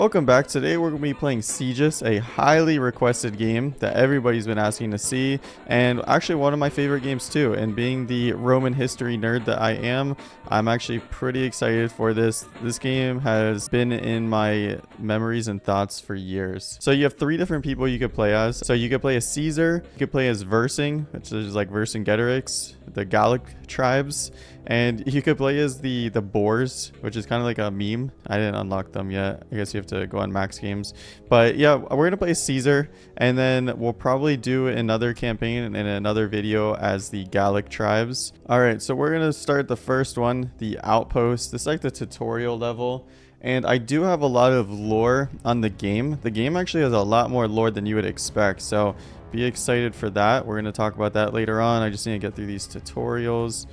Welcome back. Today we're going to be playing Siegius, a highly requested game that everybody's been asking to see, and actually one of my favorite games too. And being the Roman history nerd that I am, I'm actually pretty excited for this. This game has been in my memories and thoughts for years. So you have three different people you could play as. So you could play as Caesar, you could play as Versing, which is like Vercingetorix, the Gallic tribes, and you could play as the Boars, which is kind of like a meme. I didn't unlock them yet. I guess you have to go on max games. But yeah, we're gonna play Caesar, and then we'll probably do another campaign in another video as the Gallic tribes. All right, so we're gonna start the first one, the Outpost. This is like the tutorial level. And I do have a lot of lore on the game. The game actually has a lot more lore than you would expect. So be excited for that. We're going to talk about that later on. I just need to get through these tutorials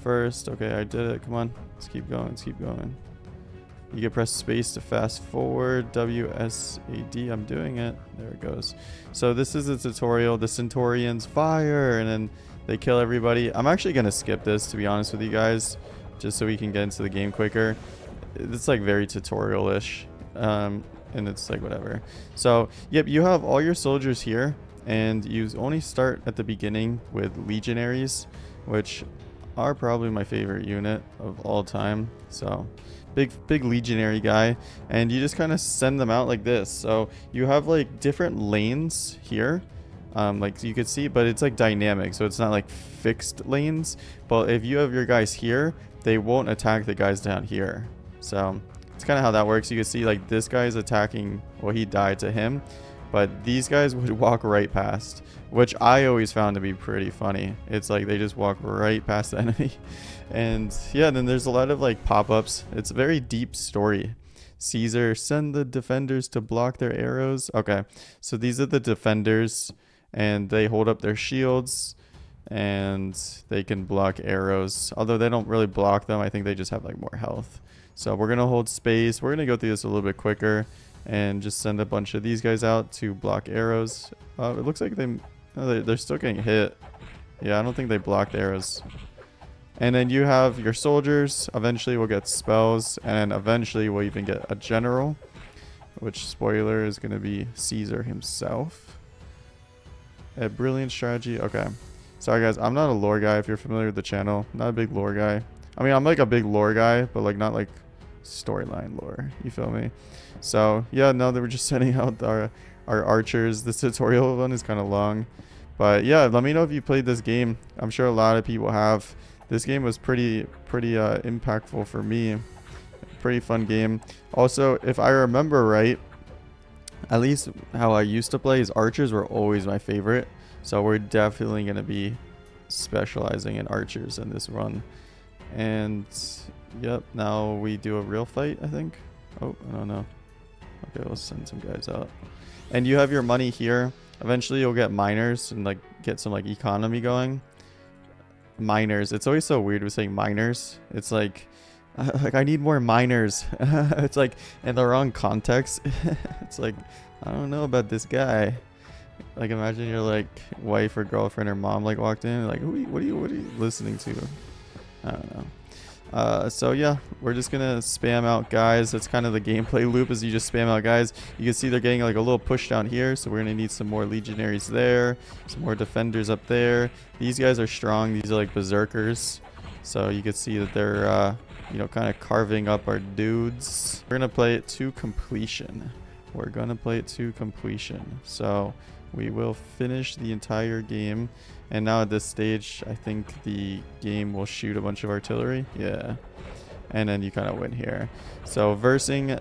first. Okay, I did it. Come on. Let's keep going. Let's keep going. You can press space to fast forward. WSAD. I'm doing it. There it goes. So this is the tutorial. The Centaurians fire and then they kill everybody. I'm actually going to skip this, to be honest with you guys, just so we can get into the game quicker. It's like very tutorial-ish, and it's like whatever. So yep, you have all your soldiers here, and you only start at the beginning with legionaries, which are probably my favorite unit of all time. So big legionary guy, and you just kind of send them out like this. So you have like different lanes here, like you could see, but it's like dynamic, so it's not like fixed lanes. But if you have your guys here, they won't attack the guys down here. So it's kind of how that works. You can see like this guy's attacking, well, he died to him, but these guys would walk right past, which I always found to be pretty funny. It's like they just walk right past the enemy. And yeah, then there's a lot of like pop-ups. It's a very deep story. Caesar, send the defenders to block their arrows. Okay, so these are the defenders, and they hold up their shields and they can block arrows, although they don't really block them. I think they just have like more health. So we're going to hold space. We're going to go through this a little bit quicker and just send a bunch of these guys out to block arrows. It looks like they're still getting hit. Yeah, I don't think they blocked arrows. And then you have your soldiers. Eventually we'll get spells, and eventually we'll even get a general, which, spoiler, is going to be Caesar himself. A brilliant strategy. Okay. Sorry guys, I'm not a lore guy. If you're familiar with the channel, I'm not a big lore guy. I mean, I'm like a big lore guy, but like not like storyline lore. You feel me? So yeah, now that we're just sending out our archers. This tutorial one is kind of long, but yeah, let me know if you played this game. I'm sure a lot of people have. This game was pretty impactful for me. Pretty fun game. Also, if I remember right, at least how I used to play, is archers were always my favorite. So we're definitely going to be specializing in archers in this run. And yep, now we do a real fight, I think. Oh, I don't know. Okay, let's send some guys out. And you have your money here. Eventually you'll get miners and like get some like economy going. Miners. It's always so weird with saying miners. It's like I need more miners. It's like in the wrong context. It's like, I don't know about this guy. Like imagine your like wife or girlfriend or mom like walked in like, what are you listening to? I don't know. So yeah, we're just gonna spam out guys. That's kind of the gameplay loop, is you just spam out guys. You can see they're getting like a little push down here, so we're gonna need some more legionaries there, some more defenders up there. These guys are strong. These are like berserkers, so you can see that they're you know, kind of carving up our dudes. We're gonna play it to completion. So we will finish the entire game. And now at this stage, I think the game will shoot a bunch of artillery. Yeah. And then you kind of win here. So Versing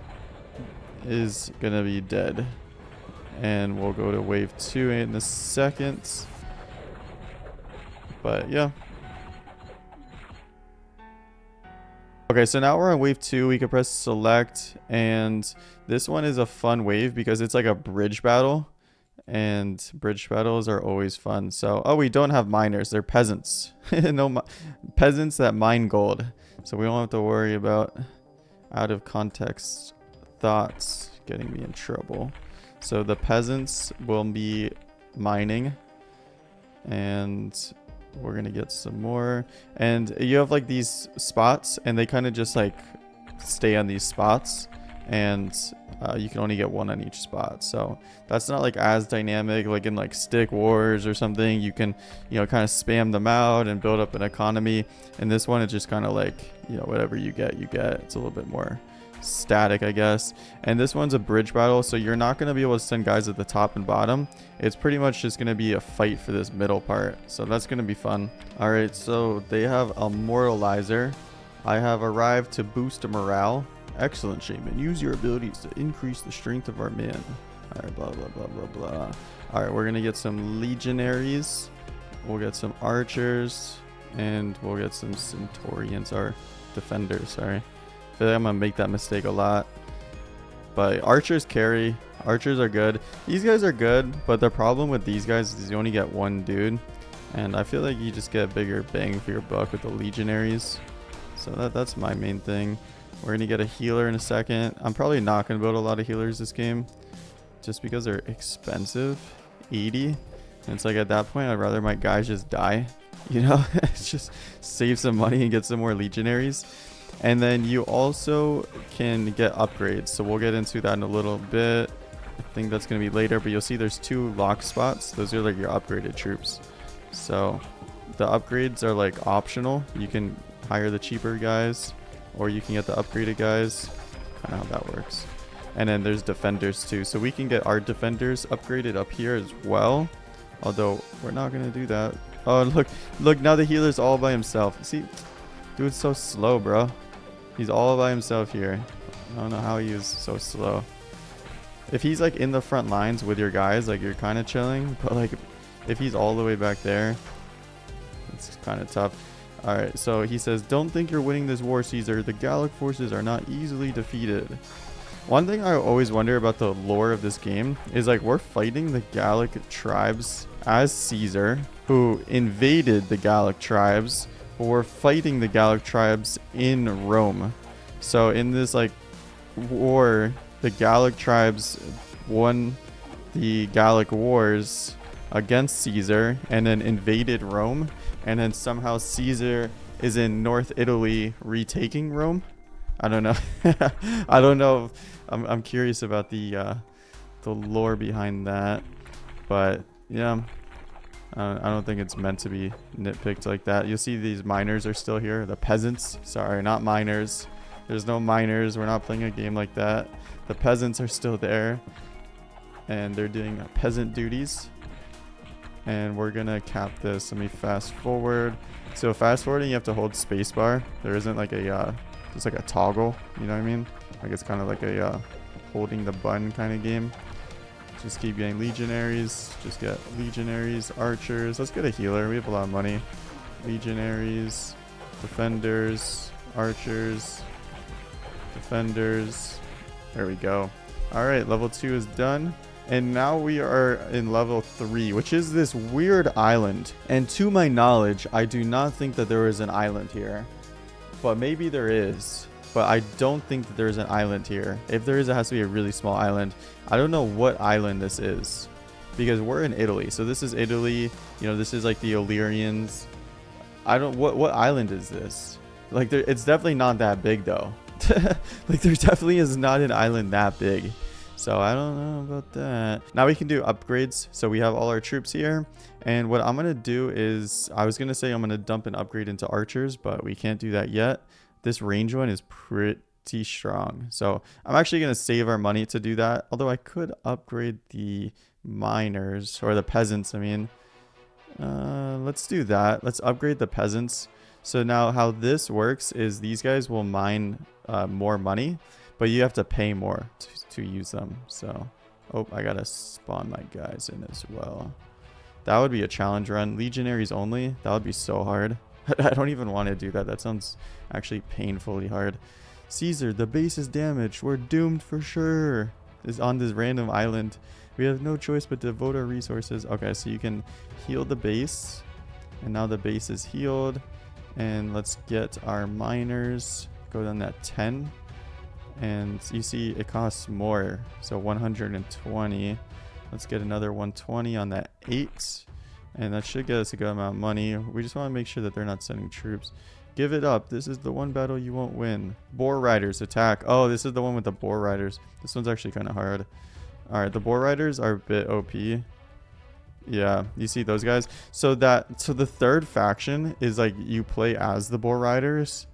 is going to be dead. And we'll go to wave 2 in a second. But yeah. Okay, so now we're on wave 2. We can press select. And this one is a fun wave because it's like a bridge battle. And bridge battles are always fun. So, oh, we don't have miners. They're peasants. No, peasants that mine gold. So we don't have to worry about out of context thoughts getting me in trouble. So the peasants will be mining. And we're going to get some more. And you have like these spots, and they kind of just like stay on these spots. and you can only get one on each spot. So that's not like as dynamic like in like stick wars or something. You can, you know, kind of spam them out and build up an economy. And this one, it's just kind of like, you know, whatever you get, you get. It's a little bit more static, I guess. And this one's a bridge battle, so you're not going to be able to send guys at the top and bottom. It's pretty much just going to be a fight for this middle part, so that's going to be fun. All right, so they have a moralizer. I have arrived to boost morale. Excellent, Shaman. Use your abilities to increase the strength of our men. All right, blah blah blah blah blah. All right, we're going to get some legionaries, we'll get some archers, and we'll get some centurions, or defenders, sorry. I feel like I'm gonna make that mistake a lot, but archers carry. Archers are good. These guys are good, but the problem with these guys is you only get one dude, and I feel like you just get bigger bang for your buck with the legionaries. So that's my main thing. We're gonna get a healer in a second. I'm probably not gonna build a lot of healers this game, just because they're expensive. 80, and it's like at that point I'd rather my guys just die, you know. Just save some money and get some more legionaries. And then you also can get upgrades, so we'll get into that in a little bit. I think that's going to be later, but you'll see there's 2 lock spots. Those are like your upgraded troops. So the upgrades are like optional. You can hire the cheaper guys, or you can get the upgraded guys. I don't know how that works. And then there's defenders too, so we can get our defenders upgraded up here as well, although we're not going to do that. Oh, look, now the healer's all by himself. See, dude's so slow, bro. He's all by himself here. I don't know how he is so slow. If he's like in the front lines with your guys, like you're kind of chilling, but like if he's all the way back there, it's kind of tough. All right, so he says, don't think you're winning this war, Caesar. The Gallic forces are not easily defeated. One thing I always wonder about the lore of this game is like we're fighting the Gallic tribes as Caesar, who invaded the Gallic tribes. We're fighting the Gallic tribes in Rome. So in this like war, the Gallic tribes won the Gallic wars against Caesar and then invaded Rome, and then somehow Caesar is in North Italy retaking Rome. I don't know. I don't know. I'm curious about the lore behind that, but yeah. I don't think it's meant to be nitpicked like that. You'll see these miners are still here. The peasants. Sorry, not miners. There's no miners. We're not playing a game like that. The peasants are still there, and they're doing peasant duties. And we're going to cap this. Let me fast forward. So fast forwarding, you have to hold spacebar. There isn't like a, just like a toggle. You know what I mean? Like it's kind of like a holding the button kind of game. Just keep getting legionaries. Just get legionaries, archers. Let's get a healer. We have a lot of money. Legionaries, defenders, archers, defenders. There we go. All right, level 2 is done. And now we are in level 3, which is this weird island. And to my knowledge, I do not think that there is an island here. But maybe there is. But I don't think that there's an island here. If there is, it has to be a really small island. I don't know what island this is, because we're in Italy. So this is Italy. You know, this is like the Illyrians. I don't. What island is this? Like, it's definitely not that big though. Like, there definitely is not an island that big. So I don't know about that. Now we can do upgrades. So we have all our troops here. And what I'm gonna do is, I was gonna say I'm gonna dump an upgrade into archers, but we can't do that yet. This range one is pretty strong, so I'm actually going to save our money to do that, although I could upgrade the miners, or the peasants, I mean. Let's do that. Let's upgrade the peasants. So now how this works is these guys will mine more money, but you have to pay more to use them. So, oh, I got to spawn my guys in as well. That would be a challenge run. Legionaries only. That would be so hard. I don't even want to do that. That sounds actually painfully hard. Caesar, the base is damaged. We're doomed for sure. Is on this random island. We have no choice but to devote our resources. Okay, so you can heal the base. And now the base is healed. And let's get our miners. Go down that 10. And you see it costs more. So 120. Let's get another 120 on that 8. And that should get us a good amount of money. We just want to make sure that they're not sending troops. Give it up. This is the one battle you won't win. Boar riders attack. Oh, this is the one with the boar riders. This one's actually kind of hard. All right, the boar riders are a bit OP. Yeah, you see those guys. So the third faction is like you play as the boar riders,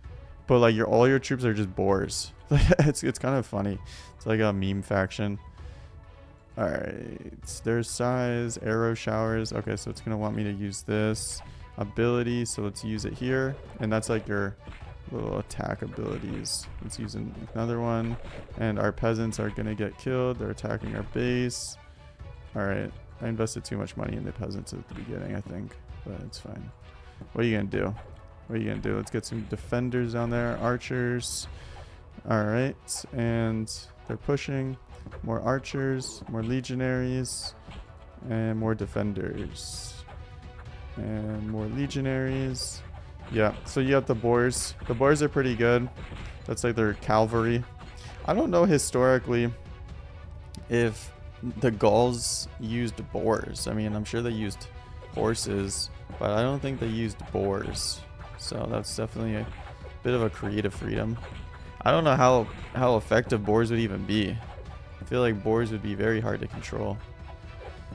but like all your troops are just boars. It's kind of funny. It's like a meme faction. All right, there's size, arrow showers. Okay, so it's gonna want me to use this ability, so let's use it here, and that's like your little attack abilities. Let's use another one, and our peasants are gonna get killed. They're attacking our base. All right, I invested too much money in the peasants at the beginning, I think, but it's fine. What are you gonna do? What are you gonna do? Let's get some defenders down there, archers. All right, and they're pushing. More archers, more legionaries, and more defenders. And more legionaries. Yeah, so you have the boars. The boars are pretty good. That's like their cavalry. I don't know historically if the Gauls used boars. I mean, I'm sure they used horses, but I don't think they used boars. So that's definitely a bit of a creative freedom. I don't know how effective boars would even be. I feel like boars would be very hard to control.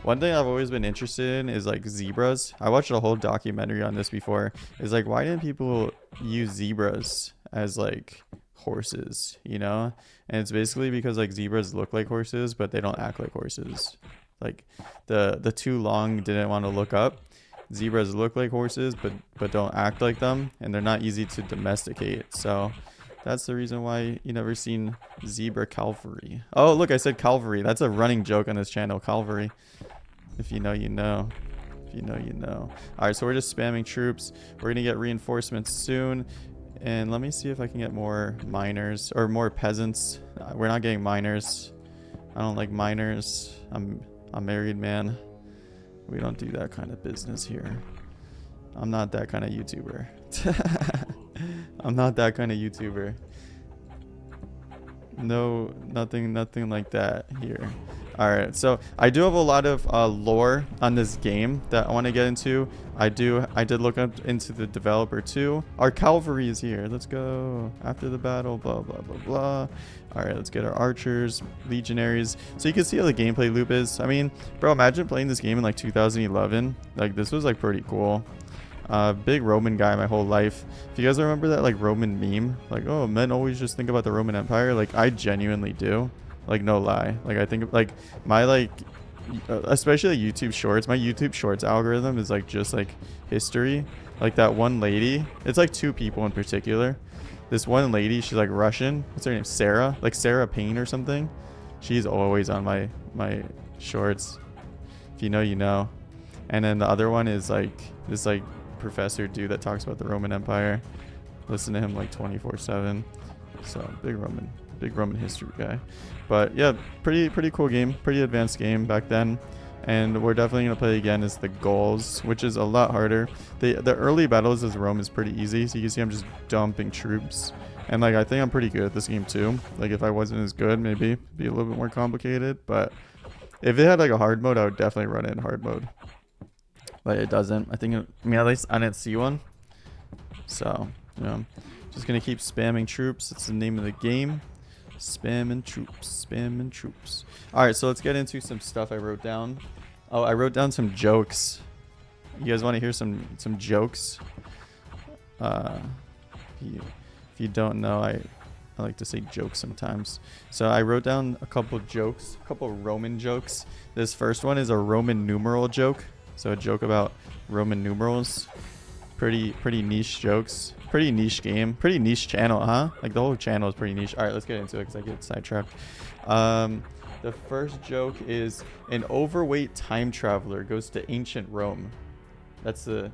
One thing I've always been interested in is like zebras. I watched a whole documentary on this before. It's like, why didn't people use zebras as like horses, you know? And it's basically because like zebras look like horses, but they don't act like horses. Like the too long didn't want to look up. Zebras look like horses, but don't act like them, and they're not easy to domesticate. So that's the reason why you never seen zebra cavalry. Oh, look, I said cavalry. That's a running joke on this channel, cavalry. If you know, you know. If you know, you know. All right, so we're just spamming troops. We're going to get reinforcements soon. And let me see if I can get more miners or more peasants. We're not getting miners. I don't like miners. I'm a married man. We don't do that kind of business here. I'm not that kind of YouTuber. I'm not that kind of YouTuber. No, nothing like that here. All right, so I do have a lot of lore on this game that I want to get into. I did look up into the developer too. Our cavalry is here. Let's go. After the battle, blah blah blah blah. All right, let's get our archers, legionaries. So you can see how the gameplay loop is. I mean, bro, imagine playing this game in like 2011. Like this was like pretty cool. Big Roman guy my whole life. If you guys remember that like Roman meme, like, oh, men always just think about the Roman Empire. Like I genuinely do. Like no lie. Like I think like my like especially like YouTube shorts, my YouTube shorts algorithm is like just like history. Like that one lady, it's like two people in particular. This one lady, she's like Russian. What's her name? Sarah, like Sarah Payne or something. She's always on my shorts. If you know, you know. And then the other one is like this like professor dude that talks about the Roman Empire. Listen to him like 24/7. So big Roman history guy. But yeah, pretty cool game, pretty advanced game back then. And we're definitely gonna play again as the Gauls, which is a lot harder. The early battles as Rome is pretty easy, so you can see I'm just dumping troops. And like I think I'm pretty good at this game too. Like if I wasn't as good, maybe it'd be a little bit more complicated. But if it had like a hard mode, I would definitely run it in hard mode. But it doesn't. I mean, at least I didn't see one. So, you know, just gonna keep spamming troops. That's the name of the game. Spamming troops, spamming troops. All right, so let's get into some stuff I wrote down. Oh, I wrote down some jokes. You guys want to hear some jokes? If you don't know, I like to say jokes sometimes. So I wrote down a couple jokes, a couple Roman jokes. This first one is a Roman numeral joke. So a joke about Roman numerals. Pretty niche jokes. Pretty niche game. Pretty niche channel, huh? Like the whole channel is pretty niche. All right, let's get into it because I get sidetracked. The first joke is an overweight time traveler goes to ancient Rome. Wait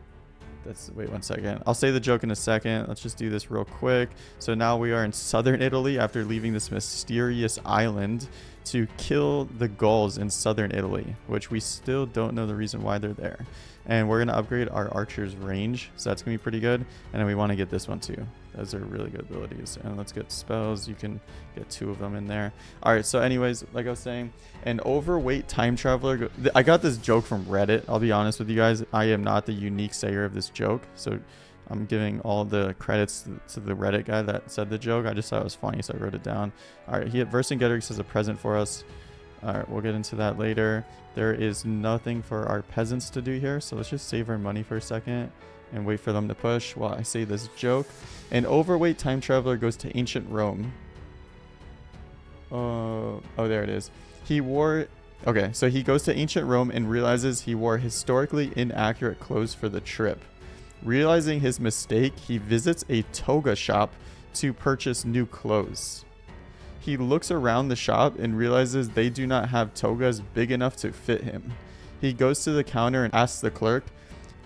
1 second. I'll say the joke in a second. Let's just do this real quick. So now we are in southern Italy after leaving this mysterious island to kill the Gauls in southern Italy, which we still don't know the reason why they're there. And we're going to upgrade our archer's range, so that's going to be pretty good. And then we want to get this one too. Those are really good abilities. And let's get spells. You can get 2 of them in there. All right, so anyways, like I was saying, an overweight time traveler. I got this joke from Reddit. I'll be honest with you guys. I am not the unique sayer of this joke. So I'm giving all the credits to the Reddit guy that said the joke. I just thought it was funny, so I wrote it down. All right, Vercingetorix has a present for us. All right, we'll get into that later. There is nothing for our peasants to do here, so let's just save our money for a second and wait for them to push while I say this joke. An overweight time traveler goes to ancient Rome. Oh, there it is. Okay, so he goes to ancient Rome and realizes he wore historically inaccurate clothes for the trip. Realizing his mistake, he visits a toga shop to purchase new clothes. He looks around the shop and realizes they do not have togas big enough to fit him. He goes to the counter and asks the clerk,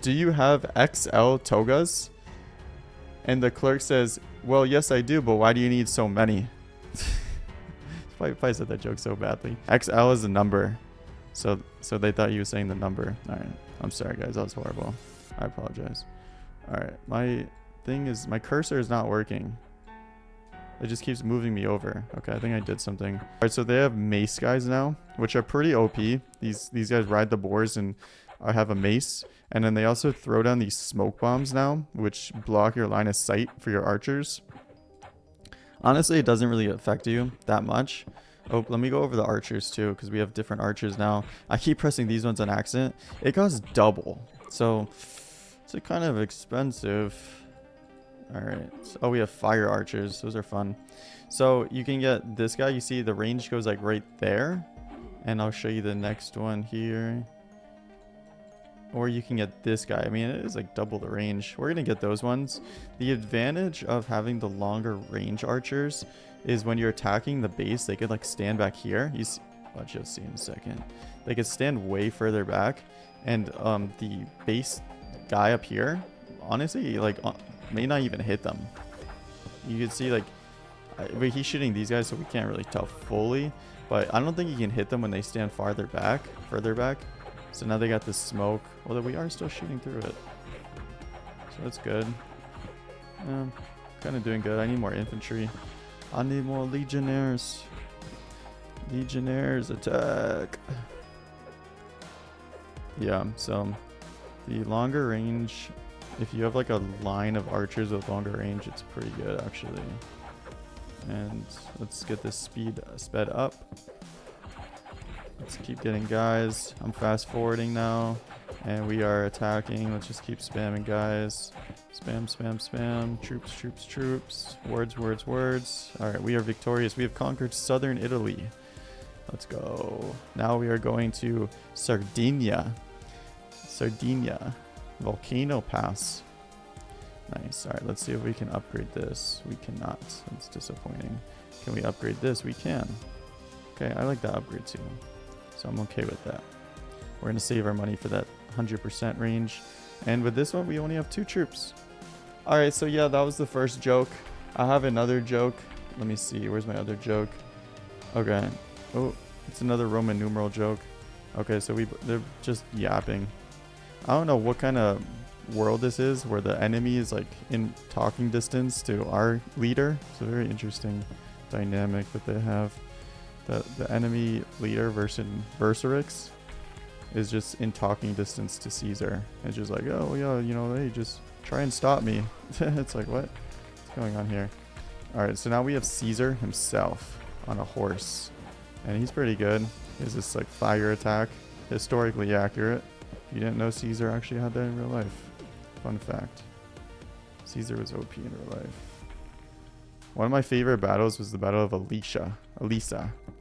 "Do you have XL togas?" And the clerk says, "Well, yes, I do, but why do you need so many?" If I said that joke so badly. XL is a number. So they thought he was saying the number. All right. I'm sorry, guys. That was horrible. I apologize. All right. My cursor is not working. It just keeps moving me over. Okay, I think I did something. All right, so they have mace guys now, which are pretty OP. These guys ride the boars and have a mace. And then they also throw down these smoke bombs now, which block your line of sight for your archers. Honestly, it doesn't really affect you that much. Oh, let me go over the archers too, because we have different archers now. I keep pressing these ones on accident. It costs double, so it's kind of expensive. All right. So, we have fire archers. Those are fun. So you can get this guy. You see the range goes like right there, and I'll show you the next one here. Or you can get this guy. I mean, it is like double the range. We're going to get those ones. The advantage of having the longer range archers is when you're attacking the base, they could like stand back here. Watch, you'll see in a second. They could stand way further back. And the base guy up here, honestly, like may not even hit them. You can see like, he's shooting these guys, so we can't really tell fully. But I don't think he can hit them when they stand further back. So now they got the smoke, although we are still shooting through it. So that's good. Kind of doing good. I need more infantry. I need more legionnaires. Legionnaires attack. Yeah, so the longer range, if you have like a line of archers with longer range, it's pretty good actually. And let's get this sped up. Let's keep getting guys. I'm fast forwarding now. And we are attacking. Let's just keep spamming guys. Spam, spam, spam. Troops, troops, troops. Words, words, words. Alright, we are victorious. We have conquered southern Italy. Let's go. Now we are going to Sardinia. Sardinia. Volcano Pass. Nice. Alright, let's see if we can upgrade this. We cannot. That's disappointing. Can we upgrade this? We can. Okay, I like that upgrade too. So I'm okay with that. We're going to save our money for that 100% range. And with this one, we only have 2 troops. Alright, so yeah, that was the first joke. I have another joke. Let me see. Where's my other joke? Okay. Oh, it's another Roman numeral joke. Okay, so they're just yapping. I don't know what kind of world this is where the enemy is like in talking distance to our leader. It's a very interesting dynamic that they have. The enemy leader versus Vercingetorix is just in talking distance to Caesar. It's just like, oh yeah, you know, hey, just try and stop me. It's like, what's going on here? All right, so now we have Caesar himself on a horse, and he's pretty good. He has this like fire attack, historically accurate. If you didn't know, Caesar actually had that in real life. Fun fact. Caesar was OP in real life. One of my favorite battles was the Battle of Elisa.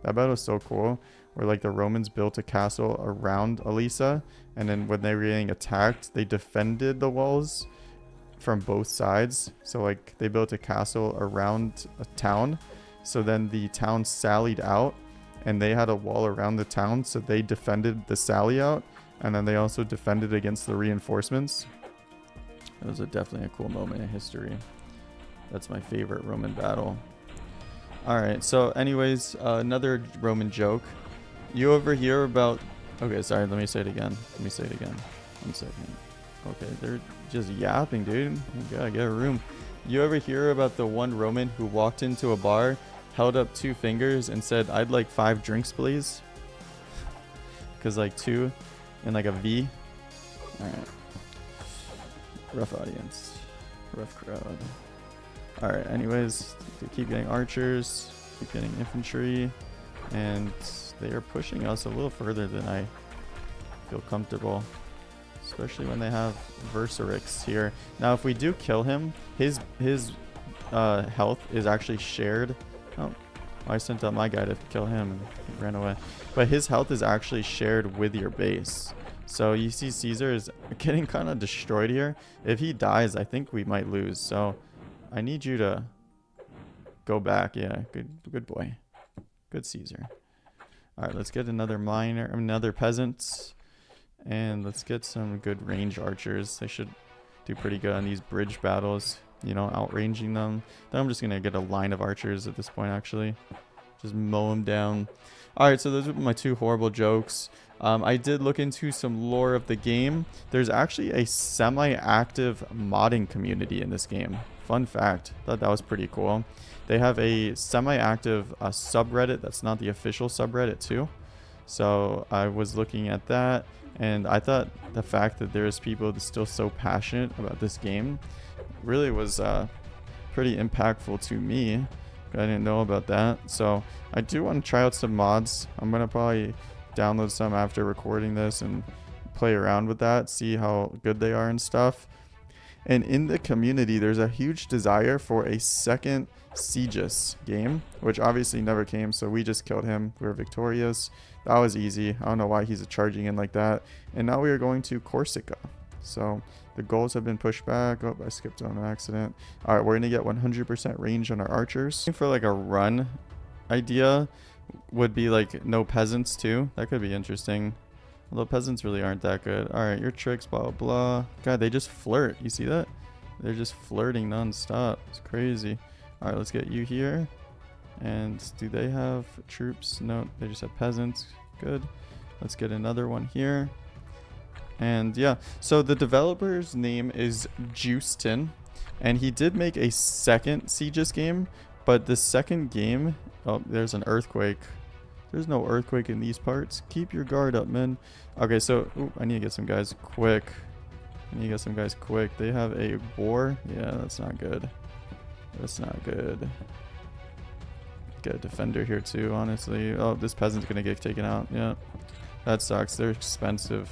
That battle was so cool, where like the Romans built a castle around Elisa, and then when they were getting attacked, they defended the walls from both sides. So like they built a castle around a town, so then the town sallied out, and they had a wall around the town, so they defended the sally out, and then they also defended against the reinforcements. It was definitely a cool moment in history. That's my favorite Roman battle. Alright, so anyways, another Roman joke. You ever hear about... Okay, sorry, let me say it again. 1 second. Okay, they're just yapping, dude. You gotta get a room. You ever hear about the one Roman who walked into a bar, held up 2 fingers, and said, "I'd like 5 drinks, please"? Because like 2 and like a V. Alright. Rough audience. Rough crowd. Alright, anyways, they keep getting archers, keep getting infantry, and they are pushing us a little further than I feel comfortable. Especially when they have Verserix here. Now, if we do kill him, his health is actually shared. Oh, I sent out my guy to kill him and he ran away. But his health is actually shared with your base. So you see Caesar is getting kind of destroyed here. If he dies, I think we might lose. So I need you to go back. Yeah, good boy. Good Caesar. All right, let's get another peasant. And let's get some good range archers. They should do pretty good on these bridge battles, you know, outranging them. Then I'm just going to get a line of archers at this point, actually. Just mow them down. Alright, so those are my two horrible jokes. I did look into some lore of the game. There's actually a semi-active modding community in this game. Fun fact. Thought that was pretty cool. They have a semi-active subreddit that's not the official subreddit too. So I was looking at that, and I thought the fact that there's people that's still so passionate about this game really was pretty impactful to me. I didn't know about that. So I do want to try out some mods. I'm going to probably download some after recording this and play around with that, see how good they are and stuff. And in the community, there's a huge desire for a second Siegius game, which obviously never came, so we just killed him. We were victorious. That was easy. I don't know why he's charging in like that. And now we are going to Corsica. So the goals have been pushed back. Oh, I skipped on an accident. All right, we're going to get 100% range on our archers. For like a run idea would be like no peasants too. That could be interesting. Although peasants really aren't that good. All right, your tricks, blah, blah, blah. God, they just flirt. You see that? They're just flirting nonstop. It's crazy. All right, let's get you here. And do they have troops? No, they just have peasants. Good. Let's get another one here. And yeah, so the developer's name is Justin. And he did make a second Siegius game. But the second game... Oh, there's an earthquake. There's no earthquake in these parts. Keep your guard up, man. Okay, so I need to get some guys quick. They have a boar. Yeah, that's not good. That's not good. Get a defender here too, honestly. Oh, this peasant's gonna get taken out. Yeah, that sucks. They're expensive.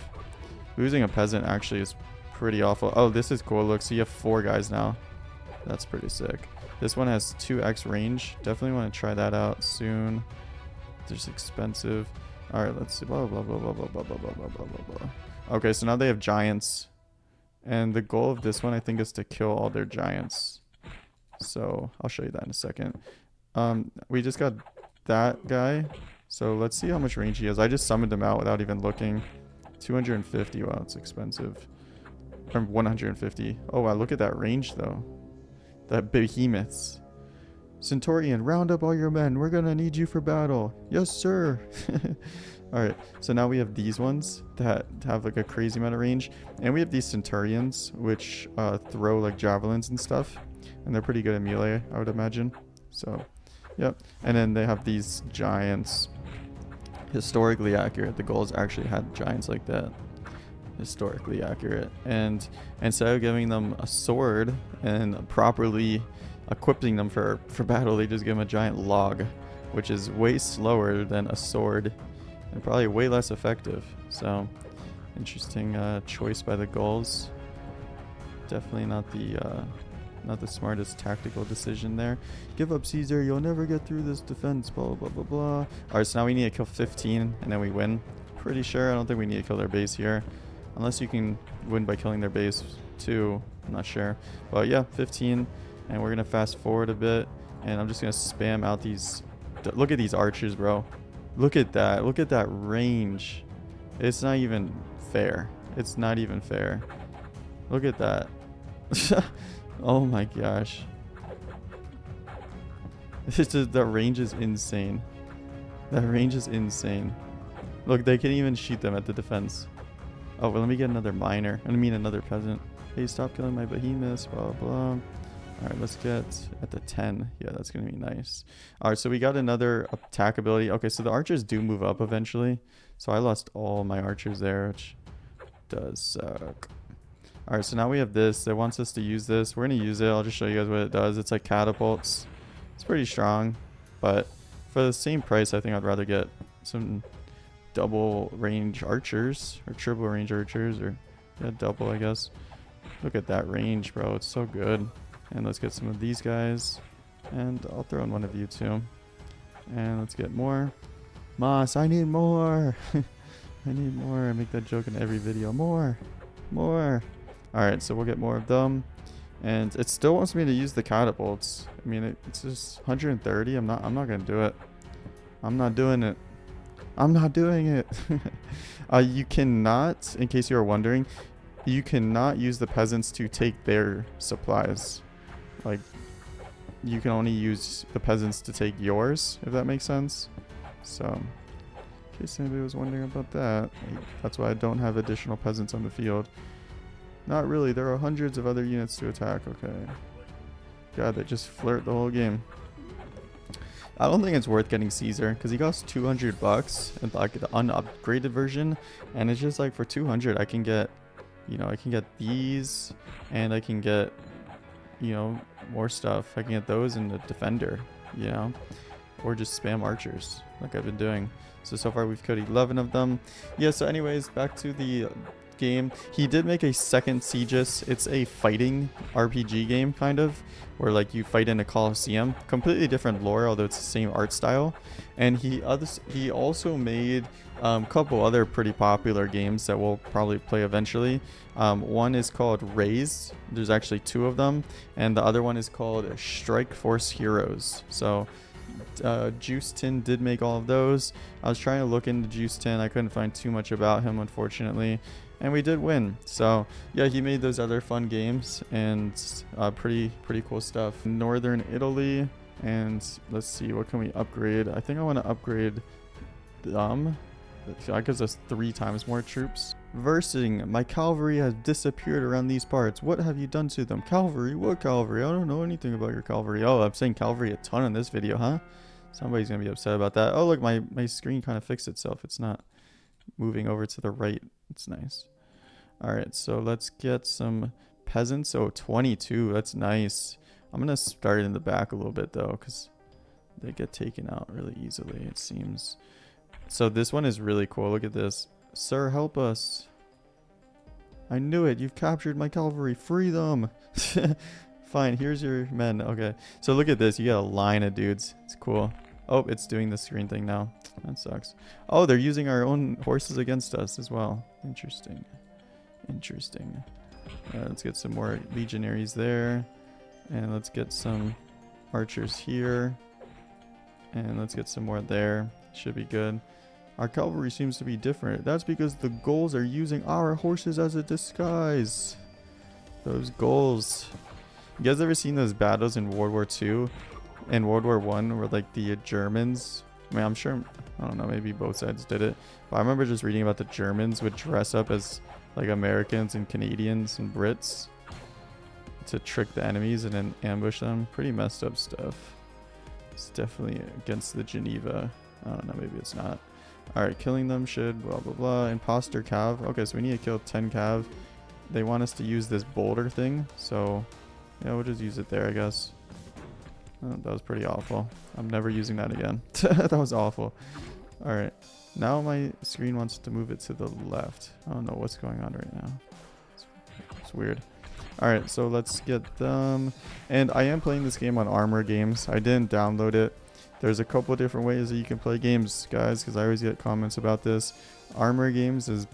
Losing a peasant actually is pretty awful. Oh, this is cool. Look, so you have 4 guys now. That's pretty sick. This one has 2x range. Definitely want to try that out soon. Just expensive. All right, let's see. Blah blah blah blah blah blah blah blah blah blah blah. Okay, so now they have giants, and the goal of this one I think is to kill all their giants. So I'll show you that in a second. We just got that guy, so let's see how much range he has. I just summoned him out without even looking. 250. Wow, it's expensive. Or 150. Oh wow, look at that range though. That behemoths. Centurion, round up all your men. We're gonna need you for battle. Yes, sir. Alright, so now we have these ones that have like a crazy amount of range. And we have these Centurions, which throw like javelins and stuff. And they're pretty good at melee, I would imagine. So, yep. And then they have these giants. Historically accurate. The Gauls actually had giants like that. Historically accurate. And instead of giving them a sword and properly equipping them for battle, they just give them a giant log, which is way slower than a sword and probably way less effective. So interesting choice by the Gauls. Definitely not the smartest tactical decision there. Give up, Caesar, you'll never get through this defense, blah blah blah blah. All right, so now we need to kill 15 and then we win. Pretty sure. I don't think we need to kill their base here, unless you can win by killing their base too. I'm not sure, but yeah, 15. And we're gonna fast forward a bit, and I'm just gonna spam out these. Look at these archers, bro. Look at that. Look at that range. It's not even fair. It's not even fair. Look at that. Oh my gosh. It's just, the range is insane. That range is insane. Look, they can't even shoot them at the defense. Oh, well, let me get another miner. I mean another peasant. Hey, stop killing my behemoths. Blah blah. All right, let's get at the 10. Yeah, that's going to be nice. All right, so we got another attack ability. Okay, so the archers do move up eventually. So I lost all my archers there, which does suck. All right, so now we have this. It wants us to use this. We're gonna use it. I'll just show you guys what it does. It's like catapults. It's pretty strong, but for the same price, I think I'd rather get some double range archers or triple range archers, or yeah, double, I guess. Look at that range, bro. It's so good. And let's get some of these guys, and I'll throw in one of you too. And let's get more. Moss, I need more. I need more. I make that joke in every video. More. All right, so we'll get more of them. And it still wants me to use the catapults. I mean, it's just 130. I'm not gonna do it. I'm not doing it. You cannot, in case you are wondering, you cannot use the peasants to take their supplies. Like, you can only use the peasants to take yours, if that makes sense. So, in case anybody was wondering about that, that's why I don't have additional peasants on the field. Not really, there are hundreds of other units to attack. Okay. God, they just flirt the whole game. I don't think it's worth getting Caesar because he costs 200 bucks and like the unupgraded version, and it's just like for 200 I can get, you know, I can get these, and I can get, you know, more stuff. I can get those and the defender, you know, or just spam archers like I've been doing. So far we've killed 11 of them. Yeah, so anyways, back to the game. He did make a second Siegius. It's a fighting RPG game, kind of, where like you fight in a coliseum. Completely different lore, although it's the same art style. And he also made a couple other pretty popular games that we'll probably play eventually. One is called Raise. There's actually 2 of them, and the other one is called Strike Force Heroes. So Juice Tin did make all of those. I was trying to look into Juice Tin. I couldn't find too much about him, unfortunately, and we did win. So yeah, he made those other fun games, and pretty cool stuff. Northern Italy, and let's see, what can we upgrade? I think I want to upgrade them. That gives us 3 times more troops. Versing, my cavalry has disappeared around these parts. What have you done to them? Cavalry? What cavalry? I don't know anything about your cavalry. Oh, I'm saying cavalry a ton in this video, huh? Somebody's gonna be upset about that. Oh, look, my screen kind of fixed itself. It's not moving over to the right. It's nice. All right, so let's get some peasants. Oh, 22. That's nice. I'm gonna start in the back a little bit though, because they get taken out really easily, it seems. So this one is really cool. Look at this. Sir, help us. I knew it. You've captured my cavalry. Free them. Fine, here's your men. Okay, so look at this. You got a line of dudes. It's cool. Oh, it's doing the screen thing now. That sucks. Oh, they're using our own horses against us as well. Interesting. Let's get some more legionaries there. And let's get some archers here. And let's get some more there. Should be good. Our cavalry seems to be different. That's because the Gauls are using our horses as a disguise. Those Gauls. You guys ever seen those battles in World War II and World War I where like the Germans, I mean, I'm sure, I don't know, maybe both sides did it, but I remember just reading about the Germans would dress up as like Americans and Canadians and Brits to trick the enemies and then ambush them. Pretty messed up stuff. It's definitely against the Geneva. I don't know, maybe it's not. Alright, killing them should blah blah blah. Imposter cav. Okay, so we need to kill 10 cav. They want us to use this boulder thing, so yeah, we'll just use it there, I guess. Oh, that was pretty awful. I'm never using that again. That was awful. Alright, now my screen wants to move it to the left. I don't know what's going on right now. It's weird. Alright, so let's get them. And I am playing this game on Armor Games. I didn't download it. There's a couple different ways that you can play games, guys, because I always get comments about this. Armor Games is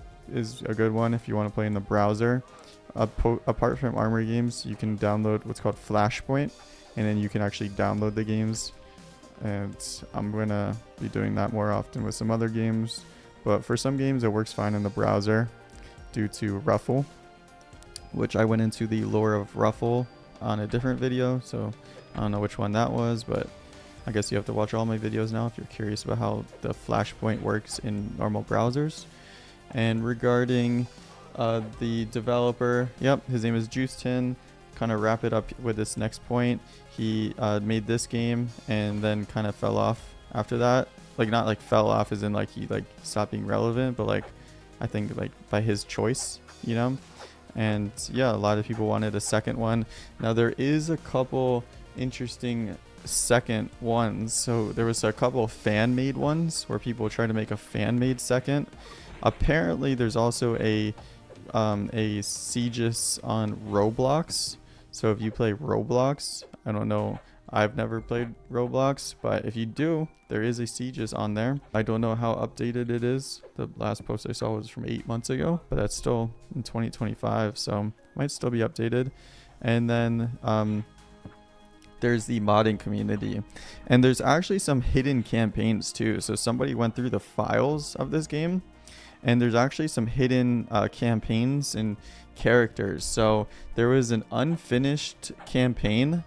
a good one if you want to play in the browser. Apart from Armor Games, you can download what's called Flashpoint, and then you can actually download the games. And I'm going to be doing that more often with some other games. But for some games, it works fine in the browser due to Ruffle, which I went into the lore of Ruffle on a different video. So I don't know which one that was, but I guess you have to watch all my videos now if you're curious about how the Flashpoint works in normal browsers. And regarding the developer, yep, his name is Juicetin. Kind of wrap it up with this next point. He made this game and then kind of fell off after that. Like, not like fell off as in like he like stopped being relevant, but like I think like by his choice, you know. And yeah, a lot of people wanted a second one. Now there is a couple interesting second ones. So there was a couple fan-made ones where people try to make a fan-made second. Apparently there's also a Siegius on Roblox. So if you play Roblox, I don't know, I've never played Roblox, but if you do, there is a Siegius on there. I don't know how updated it is. The last post I saw was from 8 months ago, but that's still in 2025, so might still be updated. And then there's the modding community, and there's actually some hidden campaigns too. So somebody went through the files of this game, and there's actually some hidden campaigns and characters. So there was an unfinished campaign.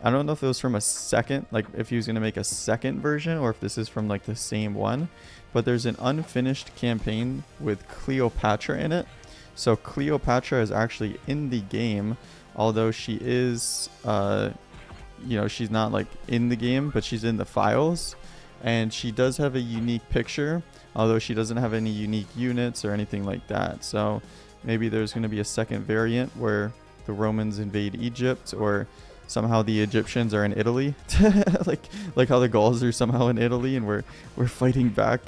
I don't know if it was from a second, like if he was going to make a second version, or if this is from like the same one, but there's an unfinished campaign with Cleopatra in it. So Cleopatra is actually in the game, although she is she's not like in the game, but she's in the files, and she does have a unique picture, although she doesn't have any unique units or anything like that. So maybe there's going to be a second variant where the Romans invade Egypt, or somehow the Egyptians are in Italy, like how the Gauls are somehow in Italy, and we're fighting back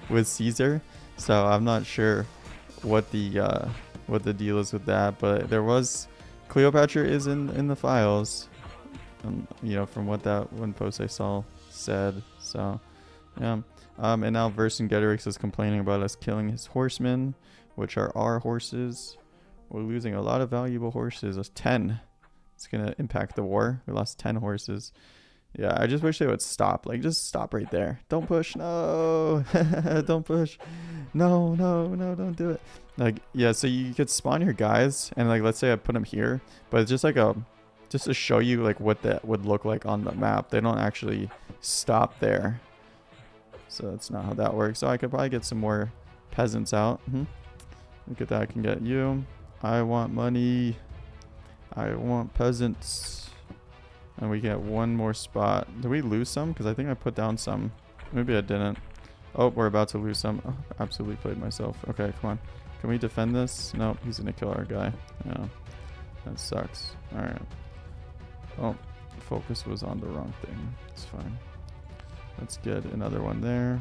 with Caesar. So I'm not sure what the deal is with that, but there was Cleopatra is in the files, from what that one post I saw said. So yeah. And now Vercingetorix is complaining about us killing his horsemen, which are our horses. We're losing a lot of valuable horses. That's 10. It's gonna impact the war. We lost 10 horses. Yeah, I just wish they would stop. Like, just stop right there. Don't push. No. Don't push. No, don't do it. Like, yeah, so you could spawn your guys, and like, let's say I put them here, but it's just like just to show you like what that would look like on the map. They don't actually stop there. So that's not how that works. So I could probably get some more peasants out. Look at that. I can get you. I want money. I want peasants. And we get one more spot. Did we lose some? Because I think I put down some. Maybe I didn't. Oh, we're about to lose some. Oh, absolutely played myself. Okay, come on. Can we defend this? Nope, he's going to kill our guy. Yeah, that sucks. Alright. Oh, focus was on the wrong thing. It's fine. Let's get another one there.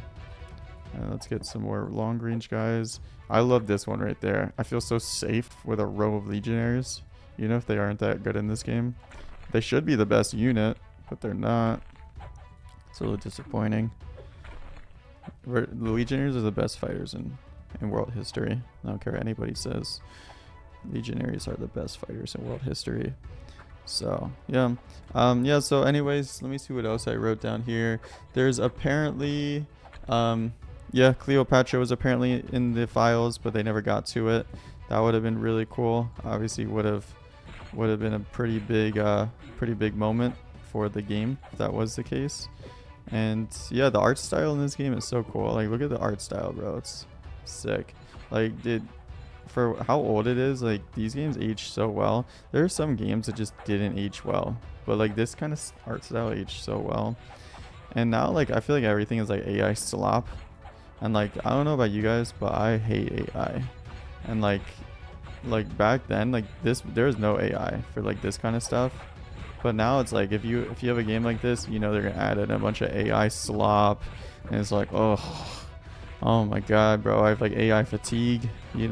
And let's get some more long range guys. I love this one right there. I feel so safe with a row of legionaries. You know, if they aren't that good in this game. They should be the best unit, but they're not. It's a little disappointing. The legionaries are the best fighters in world history. I don't care what anybody says. Legionaries are the best fighters in world history. So yeah. So anyways, let me see what else I wrote down here. There's apparently Cleopatra was apparently in the files, but they never got to it. That would have been really cool. Obviously would have been a pretty big moment for the game if that was the case. And yeah, the art style in this game is so cool. Like, look at the art style, bro. It's sick. Like, for how old it is, like, these games age so well. There are some games that just didn't age well, but like this kind of art style aged so well. And now, like, I feel like everything is like AI slop, and like, I don't know about you guys, but I hate AI. And like back then, like there was no AI for like this kind of stuff, but now it's like if you have a game like this, they're gonna add in a bunch of AI slop, and it's like, oh my god, bro, I have like AI fatigue. You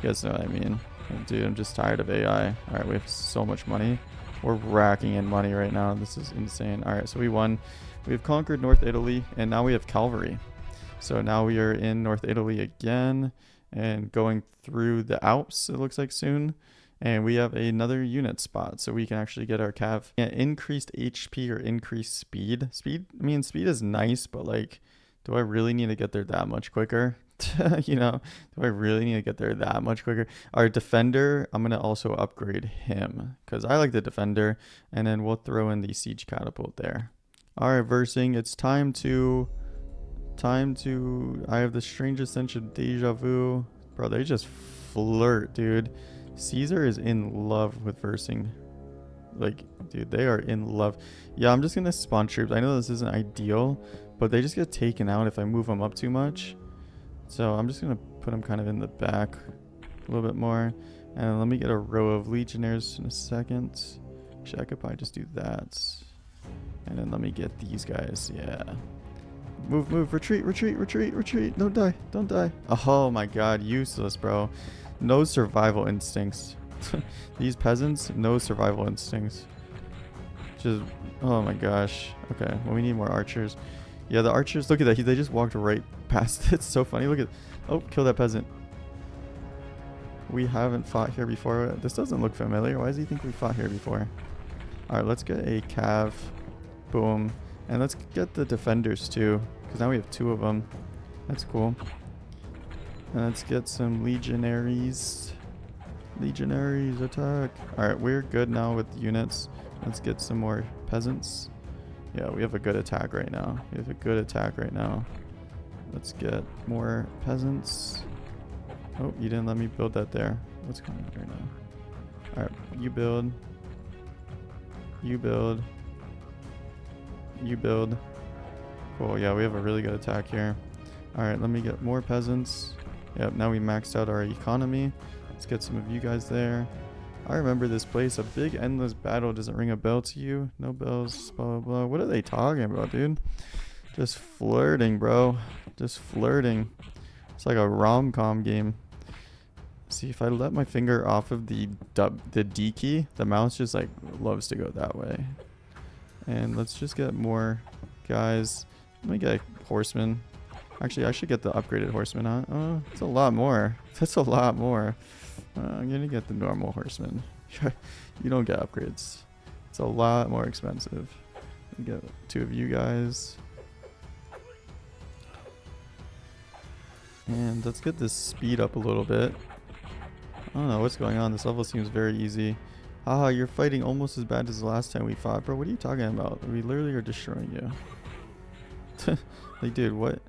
guys know what I mean. Dude, I'm just tired of AI. All right, we have so much money. We're racking in money right now. This is insane. All right, so we won. We've conquered North Italy, and now we have cavalry. So now we are in North Italy again and going through the Alps, it looks like, soon. And we have another unit spot, so we can actually get our cav. Yeah, increased HP or increased speed. Speed is nice, but like, do I really need to get there that much quicker? Do I really need to get there that much quicker? Our defender, I'm gonna also upgrade him because I like the defender, and then we'll throw in the siege catapult there. All right, versing. It's time to. I have the strangest sense of deja vu, bro. They just flirt, dude. Caesar is in love with versing. Like, dude, they are in love. Yeah, I'm just gonna spawn troops. I know this isn't ideal, but they just get taken out if I move them up too much. So I'm just gonna put them kind of in the back a little bit more, And let me get a row of legionnaires in a second. Actually, I could probably just do that. And then let me get these guys. Yeah. Move, move, retreat, retreat, retreat, retreat. Don't die, don't die. Oh my god, useless, bro. No survival instincts. These peasants, no survival instincts. Just, oh my gosh. Okay, well, we need more archers. Yeah, the archers, look at that. They just walked right past it. It's so funny. Look at, oh, kill that peasant. We haven't fought here before. This doesn't look familiar. Why does he think we fought here before? All right, let's get a cav. Boom. And let's get the defenders too, because now we have 2 of them. That's cool. And let's get some legionaries. Legionaries, attack. All right, we're good now with units. Let's get some more peasants. Yeah, we have a good attack right now. We have a good attack right now. Let's get more peasants. Oh, you didn't let me build that there. What's going on right now? All right, you build. You build. You build. Cool, yeah, we have a really good attack here. All right, let me get more peasants. Yep, now we maxed out our economy. Let's get some of you guys there. I remember this place. A big endless battle. Does it ring a bell to you? No bells, blah, blah, blah. What are they talking about, dude? Just flirting, bro. Just flirting. It's like a rom-com game. See, if I let my finger off of the D key, the mouse just like loves to go that way. And let's just get more guys. Let me get a horseman. Actually, I should get the upgraded horseman, huh? Oh, it's a lot more. That's a lot more. I'm gonna get the normal horseman. You don't get upgrades. It's a lot more expensive. We get 2 of you guys. And let's get this speed up a little bit. I don't know what's going on. This level seems very easy. Haha, you're fighting almost as bad as the last time we fought. Bro, what are you talking about? We literally are destroying you. Like, dude, what?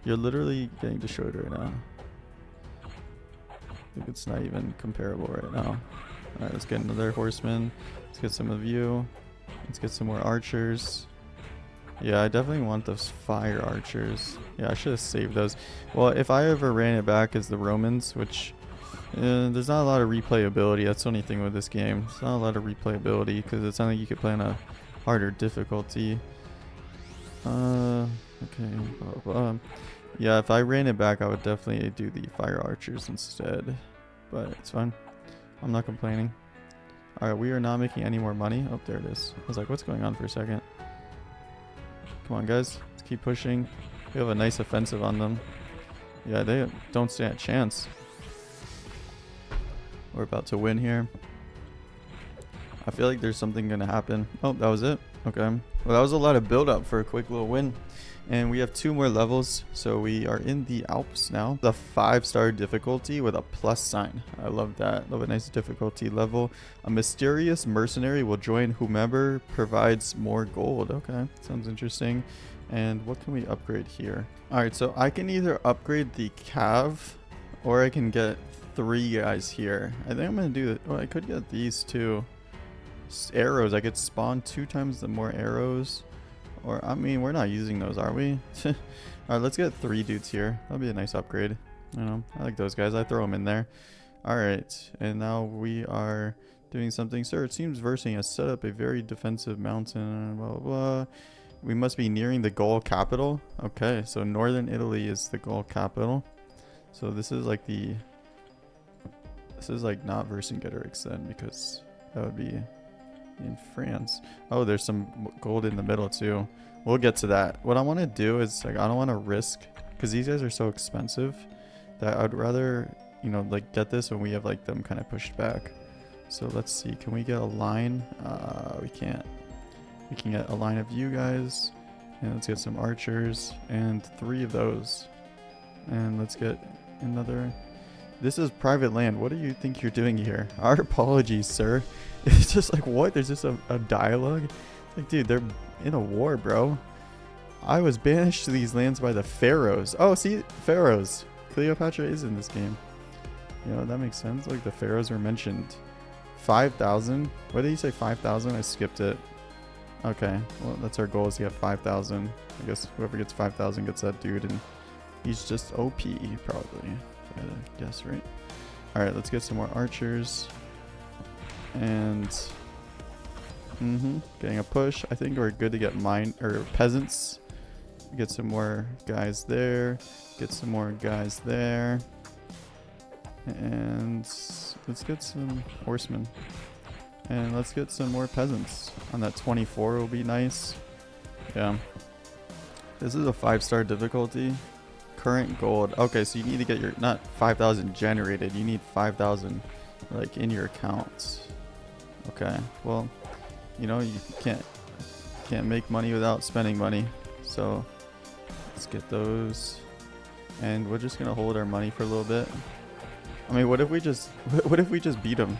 You're literally getting destroyed right now. I think it's not even comparable right now. Alright, let's get another horseman. Let's get some of you. Let's get some more archers. Yeah, I definitely want those fire archers. Yeah, I should have saved those. Well, if I ever ran it back as the Romans, which there's not a lot of replayability. That's the only thing with this game. It's not a lot of replayability because it's not like you could play on a harder difficulty. Okay. Yeah, if I ran it back, I would definitely do the fire archers instead. But it's fine. I'm not complaining. Alright, we are not making any more money. Oh, there it is. I was like, what's going on for a second? Come on, guys. Let's keep pushing. We have a nice offensive on them. Yeah, they don't stand a chance. We're about to win here. I feel like there's something going to happen. Oh, that was it? Okay. Well, that was a lot of build up for a quick little win. And we have 2 more levels. So we are in the Alps now. The 5-star difficulty with a plus sign. I love that. Love a nice difficulty level. A mysterious mercenary will join whomever provides more gold. Okay. Sounds interesting. And what can we upgrade here? All right. So I can either upgrade the cav or I can get 3 guys here. I think I'm going to do it. Well, I could get these 2. Arrows. I could spawn 2 times the more arrows. Or, I mean, we're not using those, are we? Alright, let's get 3 dudes here. That'll be a nice upgrade. I know. I like those guys. I throw them in there. Alright, and now we are doing something. Sir, it seems Versing has set up a very defensive mountain. Blah, blah, blah. We must be nearing the Gaul capital. Okay, so northern Italy is the Gaul capital. So this is like the... This is like not Vercingetorix then, because that would be in France. Oh, there's some gold in the middle too. We'll get to that. What I want to do is, like, I don't want to risk, because these guys are so expensive that I'd rather, you know, like, get this when we have like them kind of pushed back. So let's see, can we get a line? We can't. We can get a line of you guys, and let's get some archers and 3 of those, and let's get another. This is private land. What do you think you're doing here? Our apologies, sir. It's just like, what? There's just a dialogue? It's like, dude, they're in a war, bro. I was banished to these lands by the pharaohs. Oh, see? Pharaohs. Cleopatra is in this game. You know, that makes sense. Like, the pharaohs were mentioned. 5,000? What did you say, 5,000? I skipped it. Okay. Well, that's our goal, is to get 5,000. I guess whoever gets 5,000 gets that dude, and he's just OP, probably. I guess, right? Alright, let's get some more archers. And getting a push. I think we're good to get peasants. Get some more guys there. Get some more guys there. And let's get some horsemen. And let's get some more peasants. On that 24 will be nice. Yeah. This is a 5-star difficulty. Current gold. Okay, so you need to get your, not 5,000 generated. You need 5,000 like in your accounts. Okay, well, you know, you can't make money without spending money. So let's get those. And we're just gonna hold our money for a little bit. I mean, what if we just beat him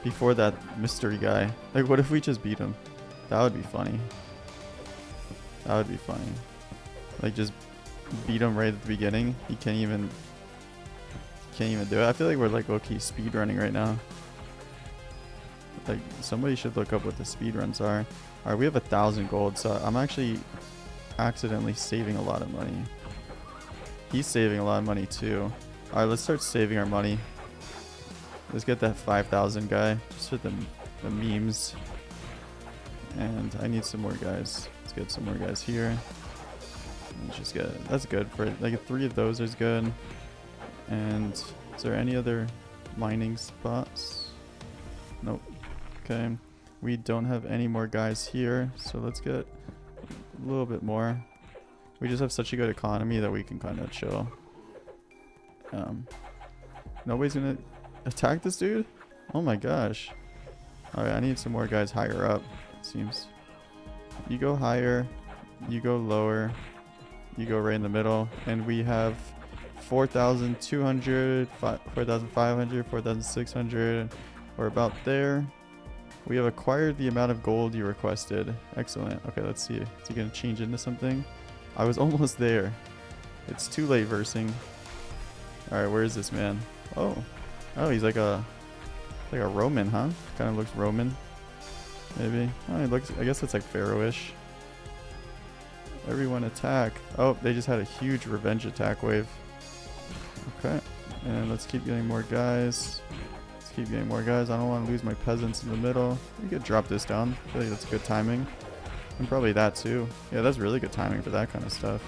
before that mystery guy? Like, what if we just beat him? That would be funny. That would be funny. Like, just beat him right at the beginning. He can't even do it. I feel like we're like low-key speed running right now. Like, somebody should look up what the speed runs are. All right, we have 1,000 gold, so I'm actually accidentally saving a lot of money. He's saving a lot of money too. All right, let's start saving our money. Let's get that 5,000 guy just for the memes. And I need some more guys. Let's get some more guys here. Let's just get, that's good for like 3 of those is good. And is there any other mining spots? Nope. Okay. We don't have any more guys here, so let's get a little bit more. We just have such a good economy that we can kind of chill. Nobody's gonna attack this dude? Oh my gosh. Alright, I need some more guys higher up, it seems. You go higher, you go lower, you go right in the middle, and we have 4,200, 4,500, 4,600. We're about there. We have acquired the amount of gold you requested. Excellent. Okay, let's see. Is he gonna change into something? I was almost there. It's too late versing. Alright, where is this man? Oh, he's like a Roman, huh? Kind of looks Roman. Maybe. Oh, he looks, I guess it's like Pharaoh-ish. Everyone attack. Oh, they just had a huge revenge attack wave. Okay. And let's keep getting more guys. Let's keep getting more guys. I don't want to lose my peasants in the middle. We could drop this down. I feel like that's good timing. And probably that too. Yeah, that's really good timing for that kind of stuff.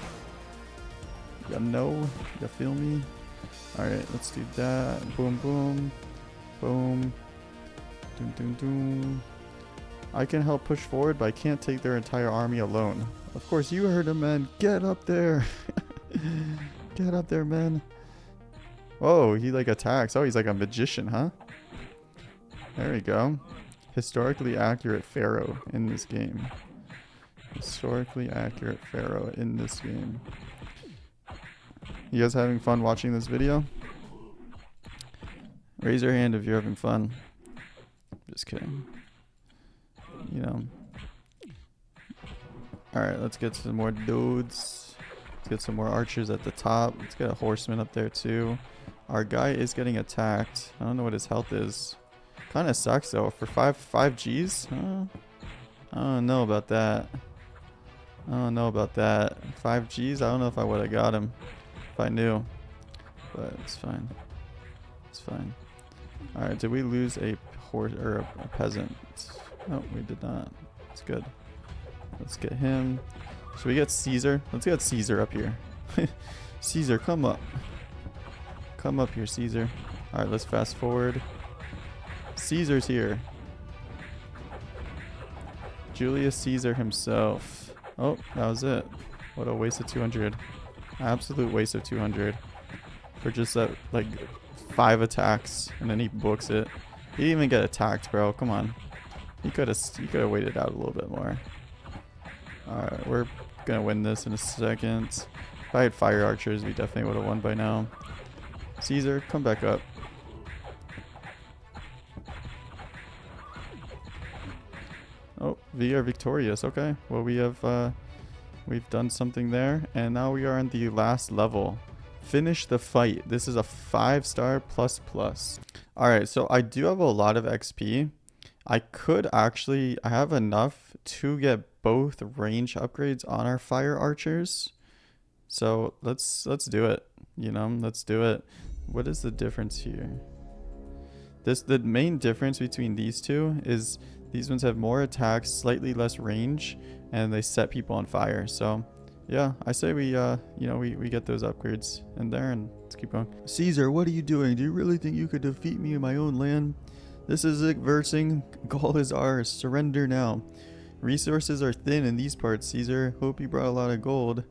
You know? You feel me? Alright, let's do that. Boom, boom. Boom. Doom, doom, doom. I can help push forward, but I can't take their entire army alone. Of course, you heard him, man. Get up there. Get up there, man. Whoa, he like attacks. Oh, he's like a magician, huh? There we go. Historically accurate pharaoh in this game. Historically accurate pharaoh in this game. You guys having fun watching this video? Raise your hand if you're having fun. Just kidding. You know. Alright, let's get some more dudes. Let's get some more archers at the top. Let's get a horseman up there too. Our guy is getting attacked. I don't know what his health is. Kind of sucks though. For 5 Gs? I don't know about that. I don't know about that. 5 Gs? I don't know if I would have got him. If I knew. But it's fine. It's fine. Alright, did we lose a horse or a peasant? No, we did not. It's good. Let's get him. Should we get Caesar? Let's get Caesar up here. Caesar, come up. Come up here, Caesar. Alright, let's fast forward. Caesar's here. Julius Caesar himself. Oh, that was it. What a waste of 200. Absolute waste of 200. For just that, like, 5 attacks. And then he books it. He didn't even get attacked, bro. Come on. He could have waited out a little bit more. Alright, we're gonna win this in a second. If I had fire archers, we definitely would have won by now. Caesar, come back up. Oh, we are victorious. Okay, well we've done something there, and now we are on the last level. Finish the fight. This is a 5-star plus. All right, so I do have a lot of XP. I have enough to get both range upgrades on our fire archers. So let's do it. You know, let's do it. What is the difference here? The main difference between these two is these ones have more attacks, slightly less range, and they set people on fire. So yeah, I say we we get those upgrades in there, and let's keep going. Caesar, what are you doing? Do you really think you could defeat me in my own land? This is it, versing. Gaul is ours. Surrender now. Resources are thin in these parts, Caesar. Hope you brought a lot of gold.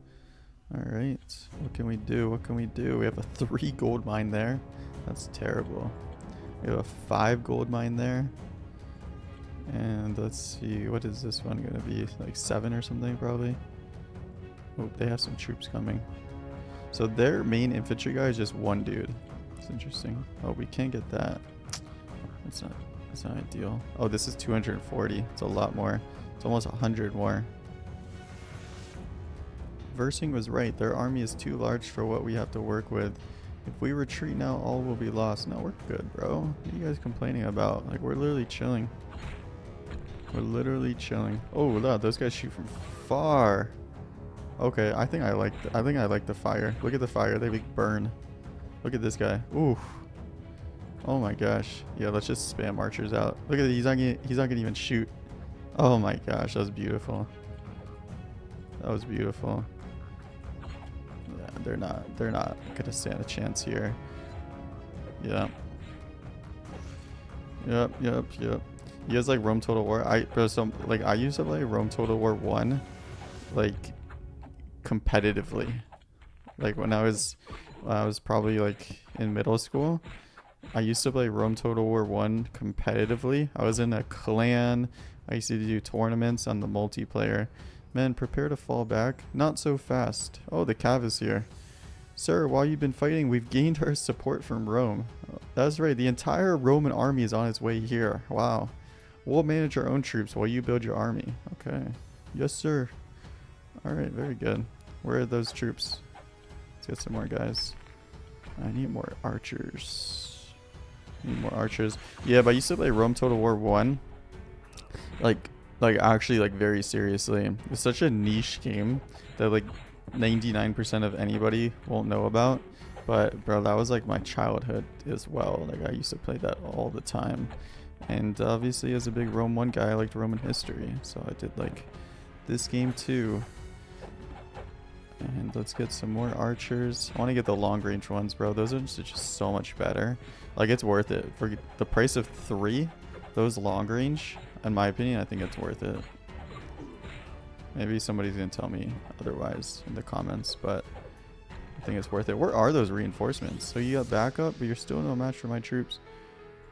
Alright, what can we do? What can we do? We have a 3 gold mine there. That's terrible. We have a 5 gold mine there. And let's see, what is this one going to be? Like 7 or something, probably? Oh, they have some troops coming. So their main infantry guy is just 1 dude. It's interesting. Oh, we can't get that. That's not ideal. Oh, this is 240. It's a lot more. It's almost 100 more. Versing was right. Their army is too large for what we have to work with. If we retreat now, all will be lost. No, we're good, bro. What are you guys complaining about? Like, we're literally chilling. We're literally chilling. Oh, look, those guys shoot from far. Okay, I think I like the fire. Look at the fire. They burn. Look at this guy. Ooh. Oh my gosh. Yeah, let's just spam archers out. Look at it. He's not gonna even shoot. Oh my gosh, that was beautiful. That was beautiful. Yeah, they're not gonna stand a chance here. Yeah. Yep. You guys like Rome Total War? I used to play Rome Total War 1 like competitively. Like when I was probably like in middle school. I used to play Rome Total War 1 competitively. I was in a clan. I used to do tournaments on the multiplayer. Men, prepare to fall back. Not so fast. Oh, the cav is here. Sir, while you've been fighting, we've gained our support from Rome. That's right. The entire Roman army is on its way here. Wow. We'll manage our own troops while you build your army. Okay. Yes, sir. Alright, very good. Where are those troops? Let's get some more guys. I need more archers. Yeah, but I used to play Rome Total War 1. Like actually like very seriously. It's such a niche game that like 99% of anybody won't know about. But bro, that was like my childhood as well. Like I used to play that all the time. And obviously as a big Rome 1 guy, I liked Roman history. So I did like this game too. And let's get some more archers. I want to get the long range ones, bro. Those are just so much better. Like it's worth it. For the price of 3, those long range, in my opinion, I think it's worth it. Maybe somebody's going to tell me otherwise in the comments, but I think it's worth it. Where are those reinforcements? So you got backup, but you're still no match for my troops.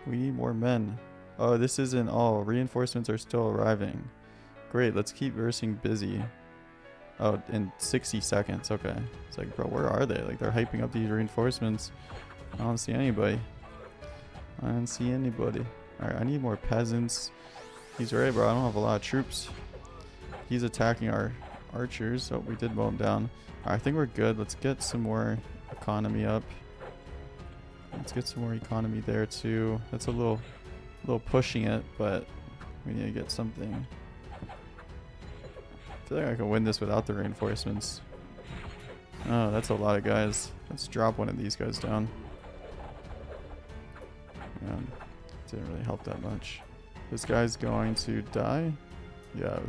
We need more men. Oh, this isn't all. Reinforcements are still arriving. Great, let's keep versing busy. Oh, in 60 seconds. Okay. It's like, bro, where are they? Like, they're hyping up these reinforcements. I don't see anybody. Alright, I need more peasants. He's right, bro. I don't have a lot of troops. He's attacking our archers. Oh, we did mow him down. Alright, I think we're good. Let's get some more economy up. Let's get some more economy there, too. That's a little pushing it, but we need to get something. I feel like I can win this without the reinforcements. Oh, that's a lot of guys. Let's drop one of these guys down. Yeah, didn't really help that much. This guy's going to die. Yeah,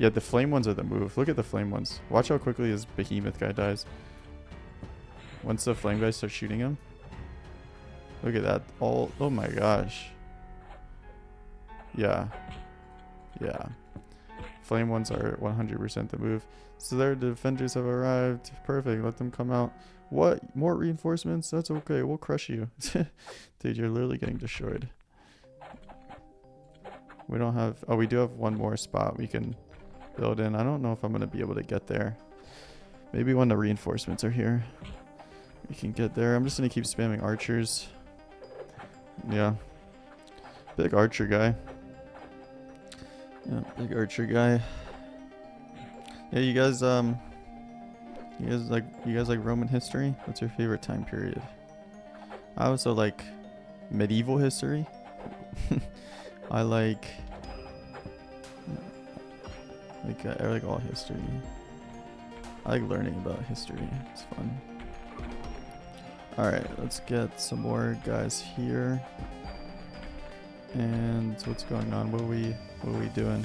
the flame ones are the move. Look at the flame ones. Watch how quickly this behemoth guy dies. Once the flame guys start shooting him. Look at that. Oh my gosh. Yeah. Flame ones are 100% the move. So their defenders have arrived. Perfect. Let them come out. What? More reinforcements? That's okay. We'll crush you. Dude, you're literally getting destroyed. We don't have... Oh, we do have one more spot we can build in. I don't know if I'm going to be able to get there. Maybe when the reinforcements are here, we can get there. I'm just going to keep spamming archers. Yeah. Big archer guy. Yeah, big archer guy. Yeah, you guys like Roman history? What's your favorite time period? I also like medieval history. I like all history. I like learning about history. It's fun. Alright, let's get some more guys here. And what's going on? What are we doing?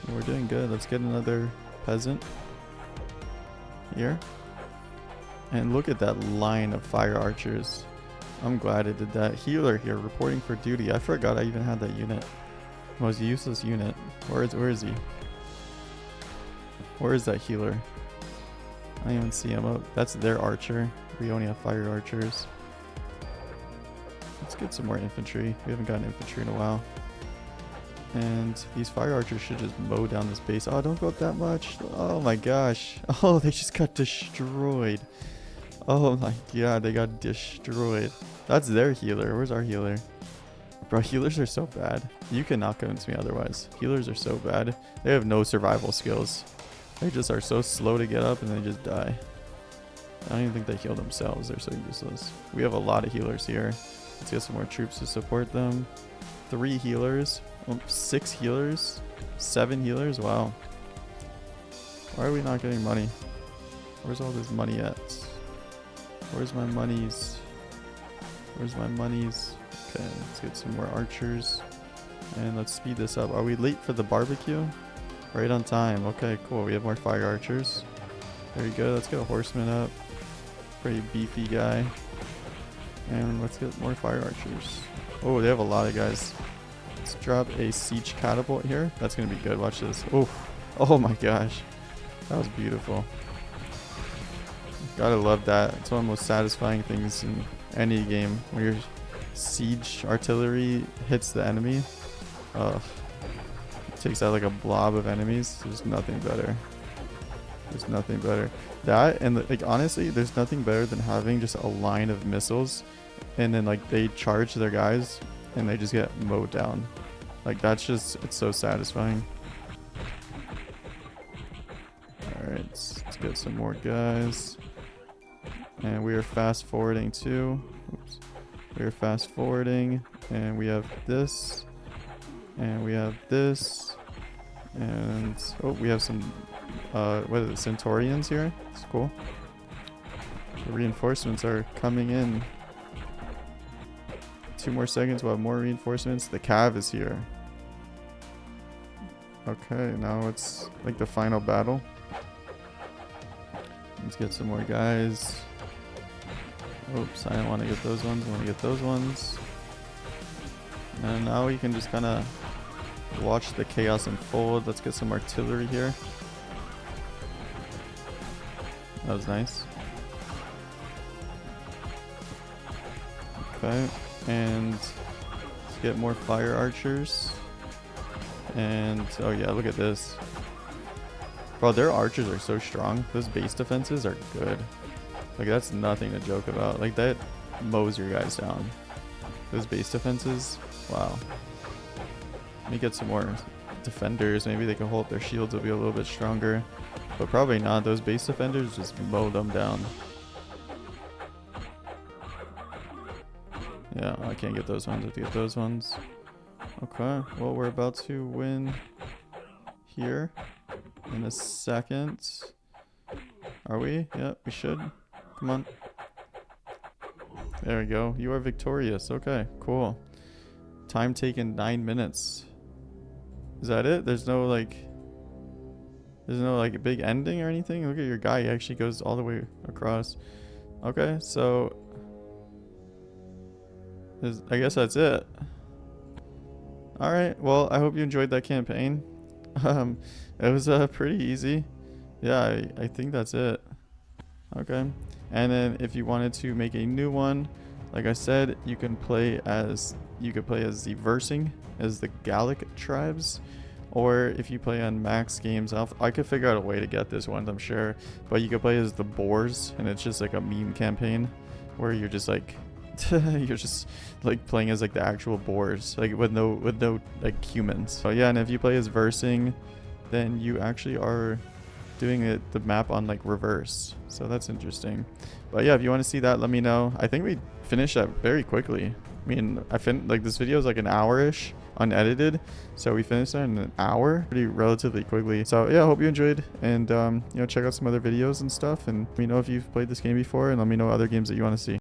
We're doing good. Let's get another peasant here. And look at that line of fire archers. I'm glad I did that. Healer here, reporting for duty. I forgot I even had that unit. Most useless unit. Where is he? Where is that healer? I don't even see him. Oh, that's their archer. We only have fire archers. Let's get some more infantry. We haven't gotten infantry in a while. And these fire archers should just mow down this base. Oh, don't go up that much. Oh my gosh. Oh, they just got destroyed. Oh my god, they got destroyed. That's their healer. Where's our healer? Bro, healers are so bad. You cannot convince me otherwise. Healers are so bad. They have no survival skills. They just are so slow to get up and they just die. I don't even think they heal themselves. They're so useless. We have a lot of healers here. Let's get some more troops to support them. 3 healers. 6 healers. 7 healers. Wow. Why are we not getting money? Where's all this money at? Where's my monies? Where's my monies? Okay, let's get some more archers. And let's speed this up. Are we late for the barbecue? Right on time. Okay, cool. We have more fire archers. Very good. Let's get a horseman up. Pretty beefy guy. And let's get more fire archers. Oh, they have a lot of guys. Let's drop a siege catapult here. That's going to be good. Watch this. Oh, oh my gosh. That was beautiful. Gotta love that. It's one of the most satisfying things in any game. When your siege artillery hits the enemy. Takes out like a blob of enemies. There's nothing better. There's nothing better. That and like honestly, there's nothing better than having just a line of missiles and then like they charge their guys and they just get mowed down. Like that's just, it's so satisfying. Alright, let's get some more guys. And we are fast forwarding too. Oops. We are fast forwarding and we have this. And we have this. And oh, we have some what are the Centaurians here? It's cool. The reinforcements are coming in. 2 more seconds, we'll have more reinforcements. The cav is here. Okay, now it's like the final battle. Let's get some more guys. Oops, I don't want to get those ones. I want to get those ones. And now we can just kind of watch the chaos unfold. Let's get some artillery here. That was nice. Okay, and let's get more fire archers. And oh yeah, look at this. Bro, their archers are so strong. Those base defenses are good. Like that's nothing to joke about. Like that mows your guys down. Those base defenses, wow. Let me get some more defenders. Maybe they can hold their shields, will be a little bit stronger. But probably not. Those base defenders just mow them down. Yeah, I can't get those ones. I have to get those ones. Okay, well, we're about to win here in a second. Are we? Yeah, we should. Come on. There we go. You are victorious. Okay, cool. Time taken 9 minutes. Is that it? There's no like big ending or anything? Look at your guy. He actually goes all the way across. Okay, so I guess that's it. Alright, well, I hope you enjoyed that campaign. It was pretty easy. Yeah, I think that's it. Okay. And then if you wanted to make a new one, like I said, you could play as the Versing, as the Gallic tribes. Or if you play on max games, I could figure out a way to get this one, I'm sure. But you could play as the Boars, and it's just like a meme campaign where you're just like you're just like playing as like the actual boars, like with no like humans. So yeah, and if you play as Versing, then you actually are doing the map on like reverse. So that's interesting. But yeah, if you want to see that, let me know. I think we finished that very quickly. I mean, like this video is like an hour-ish unedited, so we finished that in an hour, pretty relatively quickly. So yeah, I hope you enjoyed, and you know, check out some other videos and stuff, and let me know if you've played this game before, and let me know other games that you want to see.